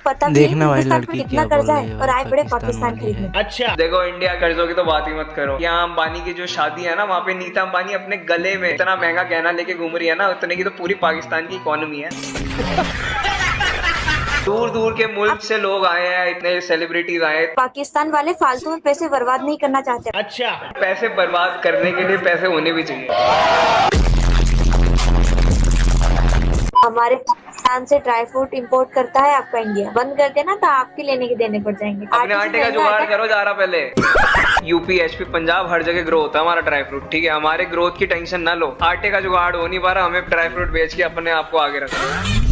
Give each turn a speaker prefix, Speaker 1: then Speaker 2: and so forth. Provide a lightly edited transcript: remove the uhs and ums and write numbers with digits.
Speaker 1: पता भी
Speaker 2: देखना भाई
Speaker 1: हिंदुस्तान
Speaker 2: लड़की
Speaker 1: में कितना
Speaker 2: क्या बोल
Speaker 1: कर्जा
Speaker 2: रही
Speaker 1: है
Speaker 2: है
Speaker 1: और
Speaker 2: भाई,
Speaker 1: आए बड़े
Speaker 2: पाकिस्तान
Speaker 1: पाकिस्तान
Speaker 2: वाली है।
Speaker 1: खरीदने।
Speaker 3: अच्छा देखो, इंडिया कर्जों की तो बात ही मत करो। यहाँ अंबानी की जो शादी है ना, वहाँ पे नीता अंबानी अपने गले में इतना महंगा गहना लेके घूम रही है ना, उतने की तो पूरी पाकिस्तान की इकोनॉमी है। दूर दूर के मुल्क से लोग आए हैं, इतने सेलिब्रिटीज आए।
Speaker 1: पाकिस्तान वाले फालतू में पैसे बर्बाद नहीं करना चाहते।
Speaker 3: अच्छा, पैसे बर्बाद करने के लिए पैसे होने भी चाहिए।
Speaker 1: हमारे पाकिस्तान से ड्राई फ्रूट इंपोर्ट करता है आपका इंडिया, बंद कर देना तो आपके लेने के देने पड़ जाएंगे।
Speaker 3: अपने आटे का जुगाड़ करो जा रहा पहले। यूपी, एचपी, पंजाब हर जगह ग्रो होता है हमारा ड्राई फ्रूट, ठीक है। हमारे ग्रोथ की टेंशन ना लो। आटे का जुगाड़ हो नहीं पा रहा, हमें ड्राई फ्रूट बेच के अपने आप को आगे रखना है।